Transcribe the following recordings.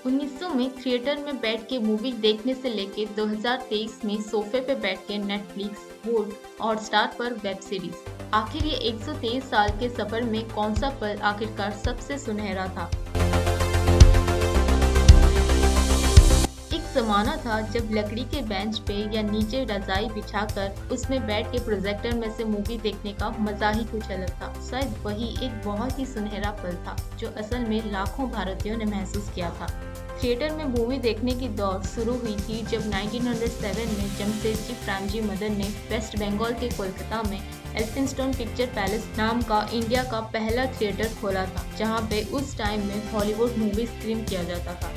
1900 में थिएटर में बैठ के मूवी देखने से लेके 2023 में सोफे पे बैठ के नेटफ्लिक्स, वूट और स्टार पर वेब सीरीज। आखिर ये 123 साल के सफर में कौन सा पल आखिरकार सबसे सुनहरा था? एक जमाना था जब लकड़ी के बेंच पे या नीचे रजाई बिछाकर उसमें बैठ के प्रोजेक्टर में से मूवी देखने का मजा ही कुछ अलग था। शायद वही एक बहुत ही सुनहरा पल था जो असल में लाखों भारतीयों ने महसूस किया था। थिएटर में मूवी देखने की दौर शुरू हुई थी जब 1907 में जमशेदजी प्रेमजी मदन ने वेस्ट बंगाल के कोलकाता में एल्फिंस्टन पिक्चर पैलेस नाम का इंडिया का पहला थिएटर खोला था, जहां पे उस टाइम में हॉलीवुड मूवी स्क्रीन किया जाता था।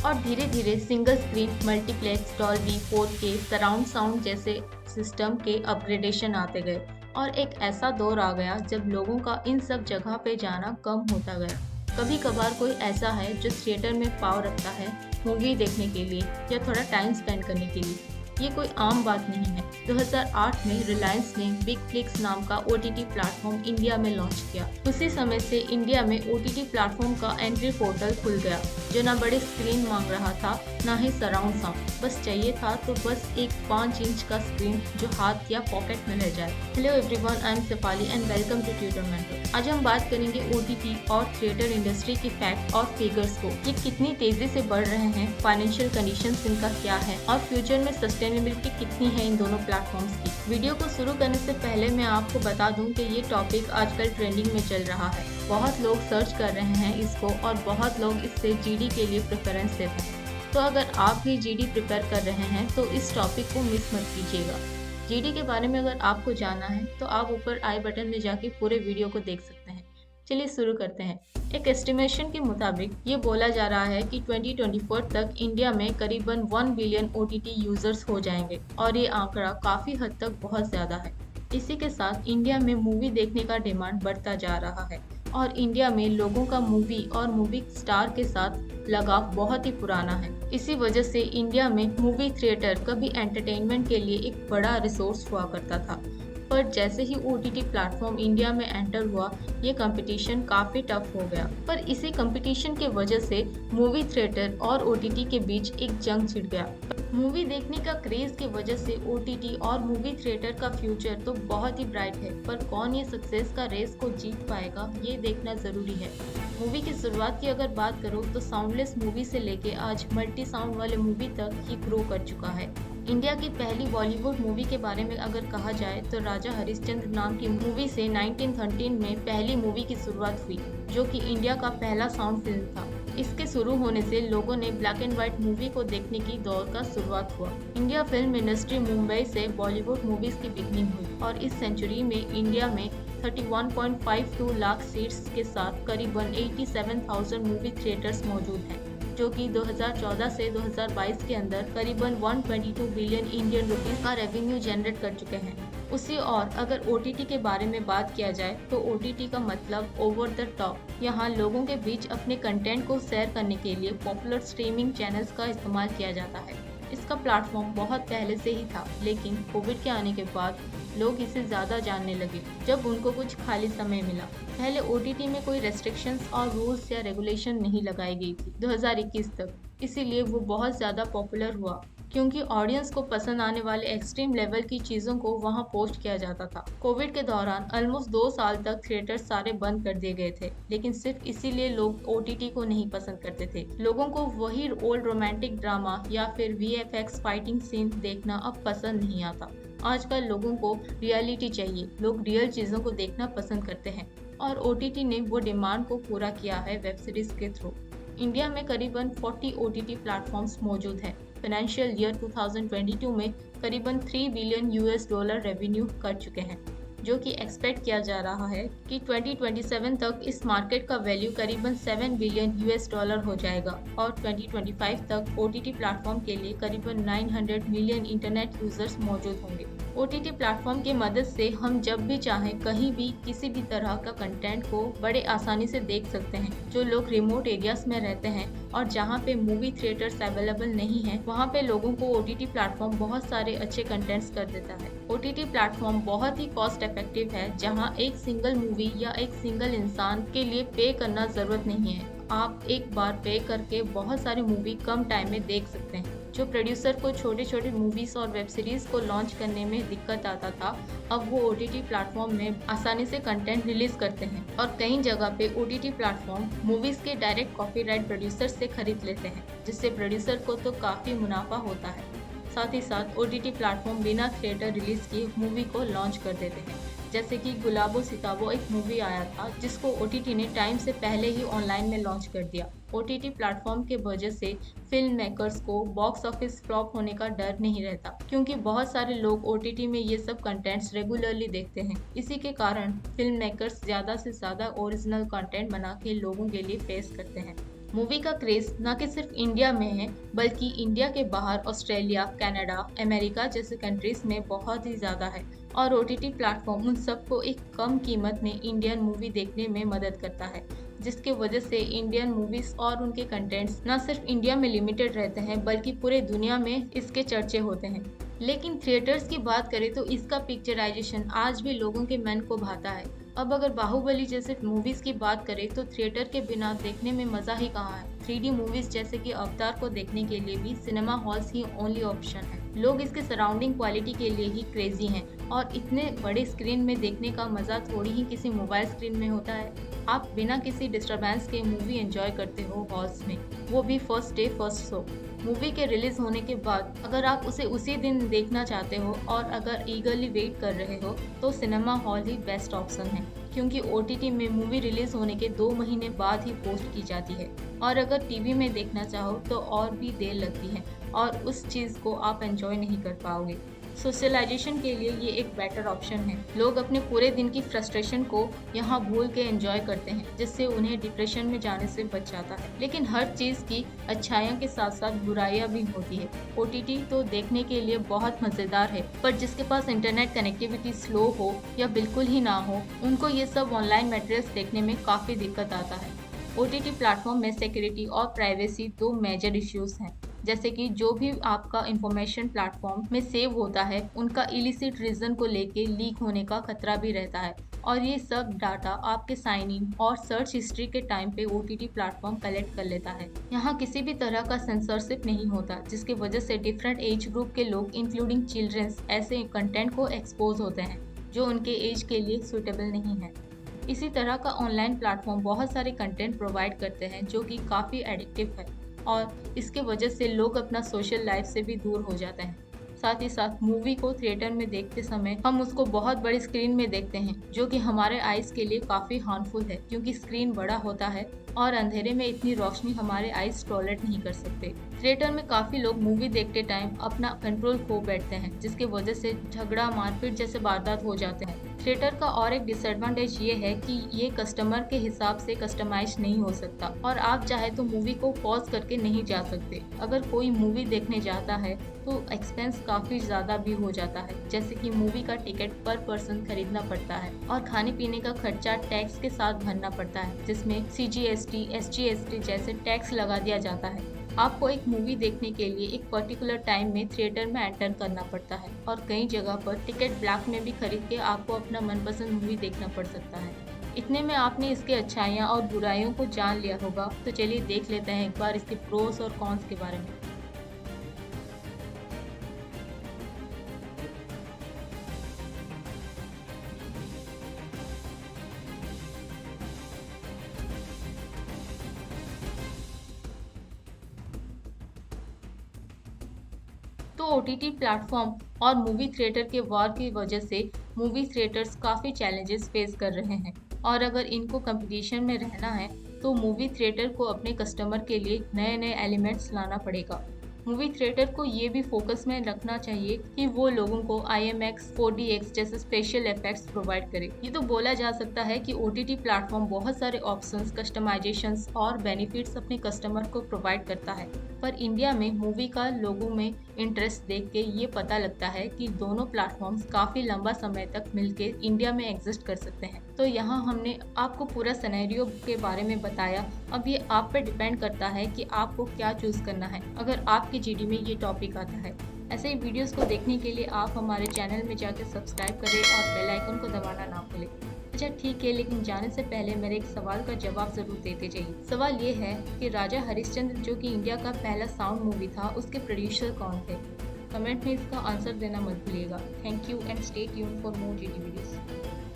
और धीरे धीरे single screen, multiplex, Dolby, 4K, surround sound जैसे सिस्टम के अपग्रेडेशन आते गए और एक ऐसा दौर आ गया जब लोगों का इन सब जगह पे जाना कम होता गया। कभी कभार कोई ऐसा है जो थिएटर में पाँव रखता है मूवी देखने के लिए या थोड़ा टाइम स्पेंड करने के लिए। ये कोई आम बात नहीं है। 2008 में रिलायंस ने बिग फ्लिक्स नाम का OTT प्लेटफॉर्म इंडिया में लॉन्च किया। उसी समय से इंडिया में OTT प्लेटफॉर्म का एंट्री पोर्टल खुल गया, जो ना बड़ी स्क्रीन मांग रहा था ना ही सराउंड साउंड। बस चाहिए था तो बस एक 5 इंच का स्क्रीन जो हाथ या पॉकेट में रह जाए। Hello everyone, I am Shefali and welcome to tutor mentor. आज हम बात करेंगे OTT और थिएटर इंडस्ट्री के फैक्ट और फिगर्स को। ये कितनी तेजी से बढ़ रहे हैं, फाइनेंशियल कंडीशंस इनका क्या है और फ्यूचर में सस्टेनेबिलिटी कितनी है इन दोनों प्लेटफॉर्म्स की। वीडियो को शुरू करने से पहले मैं आपको बता दूं कि ये टॉपिक आजकल ट्रेंडिंग में चल रहा है। बहुत लोग सर्च कर रहे हैं इसको और बहुत लोग इससे GD के लिए प्रेफरेंस देते हैं। तो अगर आप भी GD प्रिपेयर कर रहे हैं तो इस टॉपिक को मिस मत कीजिएगा। GD के बारे में अगर आपको जानना है तो आप ऊपर आई बटन में जाके पूरे वीडियो को देख सकते हैं। चलिए शुरू करते हैं। एक एस्टिमेशन के मुताबिक ये बोला जा रहा है कि 2024 तक इंडिया में करीबन 1 बिलियन OTT यूजर्स हो जाएंगे और ये आंकड़ा काफी हद तक बहुत ज्यादा है। इसी के साथ इंडिया में मूवी देखने का डिमांड बढ़ता जा रहा है और इंडिया में लोगों का मूवी और मूवी स्टार के साथ लगाव बहुत ही पुराना है। इसी वजह से इंडिया में मूवी थिएटर कभी एंटरटेनमेंट के लिए एक बड़ा रिसोर्स हुआ करता था, पर जैसे ही OTT प्लेटफॉर्म इंडिया में एंटर हुआ ये कंपटीशन काफी टफ हो गया। पर इसी कंपटीशन के वजह से मूवी थिएटर और OTT के बीच एक जंग छिड़ गया। मूवी देखने का क्रेज की वजह से OTT और मूवी थिएटर का फ्यूचर तो बहुत ही ब्राइट है, पर कौन ये सक्सेस का रेस को जीत पाएगा ये देखना जरूरी है। मूवी की शुरुआत की अगर बात करो तो साउंडलेस मूवी से लेके आज मल्टी साउंड वाले मूवी तक ही ग्रो कर चुका है। इंडिया की पहली बॉलीवुड मूवी के बारे में अगर कहा जाए तो राजा हरिश्चंद्र नाम की मूवी से 1913 में पहली मूवी की शुरुआत हुई, जो कि इंडिया का पहला साउंड फिल्म था। इसके शुरू होने से लोगों ने ब्लैक एंड व्हाइट मूवी को देखने की दौर का शुरुआत हुआ। इंडिया फिल्म इंडस्ट्री मुंबई से बॉलीवुड मूवीज की बिगनिंग हुई और इस सेंचुरी में इंडिया में 31.52 लाख सीट्स के साथ करीबन 87,000 मूवी थिएटर्स मौजूद हैं, जो कि 2014 से 2022 के अंदर करीबन 122 बिलियन इंडियन रुपीस का रेवेन्यू जनरेट कर चुके हैं। उसी और अगर OTT के बारे में बात किया जाए तो OTT का मतलब ओवर द टॉप। यहाँ लोगों के बीच अपने कंटेंट को शेयर करने के लिए पॉपुलर स्ट्रीमिंग चैनल्स का इस्तेमाल किया जाता है। इसका प्लेटफॉर्म बहुत पहले से ही था, लेकिन कोविड के आने के बाद लोग इसे ज़्यादा जानने लगे जब उनको कुछ खाली समय मिला। पहले OTT में कोई रेस्ट्रिक्शंस और रूल्स या रेगुलेशन नहीं लगाई गई थी 2021 तक, इसीलिए वो बहुत ज़्यादा पॉपुलर हुआ क्योंकि ऑडियंस को पसंद आने वाले एक्सट्रीम लेवल की चीज़ों को वहाँ पोस्ट किया जाता था। कोविड के दौरान ऑलमोस्ट 2 साल तक थिएटर सारे बंद कर दिए गए थे, लेकिन सिर्फ इसीलिए लोग OTT को नहीं पसंद करते थे। लोगों को वही ओल्ड रोमांटिक ड्रामा या फिर VFX फाइटिंग सीन देखना अब पसंद नहीं आता। आजकल लोगों को रियलिटी चाहिए, लोग रियल चीज़ों को देखना पसंद करते हैं और OTT ने वो डिमांड को पूरा किया है वेब सीरीज के थ्रू। इंडिया में करीबन 40 OTT प्लेटफॉर्म्स मौजूद हैं। फाइनेंशियल ईयर 2022 में करीबन $3 बिलियन रेवेन्यू कर चुके हैं, जो कि एक्सपेक्ट किया जा रहा है कि 2027 तक इस मार्केट का वैल्यू करीबन $7 बिलियन हो जाएगा और 2025 तक OTT प्लेटफॉर्म के लिए करीबन 900 मिलियन इंटरनेट यूजर्स मौजूद होंगे। OTT प्लेटफॉर्म की मदद से हम जब भी चाहें कहीं भी किसी भी तरह का कंटेंट को बड़े आसानी से देख सकते हैं। जो लोग रिमोट एरियाज में रहते हैं और जहां पे मूवी थिएटर्स अवेलेबल नहीं है, वहां पे लोगों को OTT प्लेटफॉर्म बहुत सारे अच्छे कंटेंट्स कर देता है। ओटीटी प्लेटफॉर्म बहुत ही कॉस्ट इफेक्टिव है, जहां एक सिंगल मूवी या एक सिंगल इंसान के लिए पे करना ज़रूरत नहीं है। आप एक बार पे करके बहुत सारी मूवी कम टाइम में देख सकते हैं। जो प्रोड्यूसर को छोटे-छोटे मूवीज़ और वेब सीरीज़ को लॉन्च करने में दिक्कत आता था, अब वो ओटीटी प्लेटफॉर्म में आसानी से कंटेंट रिलीज़ करते हैं और कई जगह पे ओटीटी प्लेटफॉर्म मूवीज़ के डायरेक्ट कॉपीराइट प्रोड्यूसर से खरीद लेते हैं, जिससे प्रोड्यूसर को तो काफ़ी मुनाफा होता है। साथ ही साथ ओटीटी प्लेटफॉर्म बिना थिएटर रिलीज किए मूवी को लॉन्च कर देते हैं। जैसे कि गुलाबो सिताबो एक मूवी आया था, जिसको ओटीटी ने टाइम से पहले ही ऑनलाइन में लॉन्च कर दिया। ओटीटी प्लेटफॉर्म के वजह से फिल्म मेकर्स को बॉक्स ऑफिस फ्लॉप होने का डर नहीं रहता, क्योंकि बहुत सारे लोग ओटीटी में ये सब कंटेंट्स रेगुलरली देखते हैं। इसी के कारण फिल्म मेकर्स ज़्यादा से ज़्यादा ओरिजिनल कंटेंट बना के लोगों के लिए पेश करते हैं। मूवी का क्रेज न कि सिर्फ इंडिया में है, बल्कि इंडिया के बाहर ऑस्ट्रेलिया, कनाडा, अमेरिका जैसे कंट्रीज में बहुत ही ज़्यादा है और ओटीटी प्लेटफॉर्म उन सबको एक कम कीमत में इंडियन मूवी देखने में मदद करता है, जिसके वजह से इंडियन मूवीज और उनके कंटेंट्स न सिर्फ इंडिया में लिमिटेड रहते हैं, बल्कि पूरे दुनिया में इसके चर्चे होते हैं। लेकिन थिएटर्स की बात करें तो इसका पिक्चराइजेशन आज भी लोगों के मन को भाता है। अब अगर बाहुबली जैसे मूवीज की बात करें तो थिएटर के बिना देखने में मजा ही कहाँ है। 3D मूवीज जैसे कि अवतार को देखने के लिए भी सिनेमा हॉल्स ही ओनली ऑप्शन है। लोग इसके सराउंडिंग क्वालिटी के लिए ही क्रेजी हैं और इतने बड़े स्क्रीन में देखने का मजा थोड़ी ही किसी मोबाइल स्क्रीन में होता है। आप बिना किसी डिस्टरबेंस के मूवी एंजॉय करते हो हॉल्स में, वो भी first day first show. Movie के रिलीज होने के बाद अगर आप उसे उसी दिन देखना चाहते हो और अगर ईगरली वेट कर रहे हो तो सिनेमा हॉल ही बेस्ट ऑप्शन है, क्योंकि ओटीटी में मूवी रिलीज होने के 2 महीने बाद ही पोस्ट की जाती है और अगर टीवी में देखना चाहो तो और भी देर लगती है और उस चीज़ को आप एंजॉय नहीं कर पाओगे। सोशलाइजेशन के लिए ये एक बेटर ऑप्शन है। लोग अपने पूरे दिन की फ्रस्ट्रेशन को यहाँ भूल के एंजॉय करते हैं, जिससे उन्हें डिप्रेशन में जाने से बच जाता है। लेकिन हर चीज़ की अच्छाइयों के साथ साथ बुराइयां भी होती है। ओटीटी तो देखने के लिए बहुत मज़ेदार है, पर जिसके पास इंटरनेट कनेक्टिविटी स्लो हो या बिल्कुल ही ना हो, उनको ये सब ऑनलाइन मटेरियल्स देखने में काफ़ी दिक्कत आता है। ओटीटी प्लेटफॉर्म में सिक्योरिटी और प्राइवेसी 2 मेजर इश्यूज हैं। जैसे कि जो भी आपका इंफॉर्मेशन प्लेटफॉर्म में सेव होता है, उनका इलिसिट रीजन को लेके लीक होने का खतरा भी रहता है और ये सब डाटा आपके साइन इन और सर्च हिस्ट्री के टाइम पे ओटीटी प्लेटफॉर्म कलेक्ट कर लेता है। यहाँ किसी भी तरह का सेंसरशिप नहीं होता, जिसकी वजह से डिफरेंट एज ग्रुप के लोग इंक्लूडिंग चिल्ड्रंस ऐसे कंटेंट को एक्सपोज होते हैं जो उनके एज के लिए सुटेबल नहीं है। इसी तरह का ऑनलाइन प्लेटफॉर्म बहुत सारे कंटेंट प्रोवाइड करते हैं जो कि काफ़ी एडिक्टिव है और इसके वजह से लोग अपना सोशल लाइफ से भी दूर हो जाते हैं। साथ ही साथ मूवी को थिएटर में देखते समय हम उसको बहुत बड़ी स्क्रीन में देखते हैं, जो कि हमारे आइज के लिए काफ़ी हार्मफुल है, क्योंकि स्क्रीन बड़ा होता है और अंधेरे में इतनी रोशनी हमारे आइज टॉलरेट नहीं कर सकते। थिएटर में काफ़ी लोग मूवी देखते टाइम अपना कंट्रोल खो बैठते हैं, जिसके वजह से झगड़ा मारपीट जैसे वारदात हो जाते हैं। थिएटर का और एक डिसएडवांटेज ये है कि ये कस्टमर के हिसाब से कस्टमाइज नहीं हो सकता और आप चाहे तो मूवी को पॉज करके नहीं जा सकते। अगर कोई मूवी देखने जाता है तो एक्सपेंस काफ़ी ज़्यादा भी हो जाता है, जैसे कि मूवी का टिकट पर पर्सन खरीदना पड़ता है और खाने पीने का खर्चा टैक्स के साथ भरना पड़ता है, जिसमें CGST, SGST जैसे टैक्स लगा दिया जाता है। आपको एक मूवी देखने के लिए एक पर्टिकुलर टाइम में थिएटर में एंटर करना पड़ता है और कई जगह पर टिकट ब्लैक में भी खरीद के आपको अपना मनपसंद मूवी देखना पड़ सकता है। इतने में आपने इसके अच्छाइयाँ और बुराइयों को जान लिया होगा, तो चलिए देख लेते हैं एक बार इसके प्रोस और कॉन्स के बारे में। तो ओटीटी प्लेटफॉर्म और मूवी थिएटर के वॉर की वजह से मूवी थिएटर्स काफ़ी चैलेंजेस फेस कर रहे हैं और अगर इनको कंपटीशन में रहना है तो मूवी थिएटर को अपने कस्टमर के लिए नए नए एलिमेंट्स लाना पड़ेगा। मूवी थिएटर को ये भी फोकस में रखना चाहिए कि वो लोगों को IMAX, 4DX जैसे स्पेशल इफेक्ट्स प्रोवाइड करे। ये तो बोला जा सकता है कि ओटीटी प्लेटफॉर्म बहुत सारे ऑप्शंस, कस्टमाइजेशंस और बेनिफिट्स अपने कस्टमर को प्रोवाइड करता है, पर इंडिया में मूवी का लोगों में इंटरेस्ट देख के ये पता लगता है कि दोनों प्लेटफॉर्म्स काफ़ी लंबा समय तक मिलके इंडिया में एग्जिस्ट कर सकते हैं। तो यहाँ हमने आपको पूरा सिनेरियो के बारे में बताया। अब ये आप पे डिपेंड करता है कि आपको क्या चूज़ करना है अगर आपकी GD में ये टॉपिक आता है। ऐसे ही वीडियोस को देखने के लिए आप हमारे चैनल में जाकर सब्सक्राइब करें और बेल आइकन को दबाना ना भूलें। अच्छा ठीक है, लेकिन जाने से पहले मेरे एक सवाल का जवाब ज़रूर देते जाइए। सवाल ये है कि राजा हरिश्चंद्र जो कि इंडिया का पहला साउंड मूवी था, उसके प्रोड्यूसर कौन थे? कमेंट में इसका आंसर देना मत भूलिएगा। Thank you and stay tuned for more GT videos.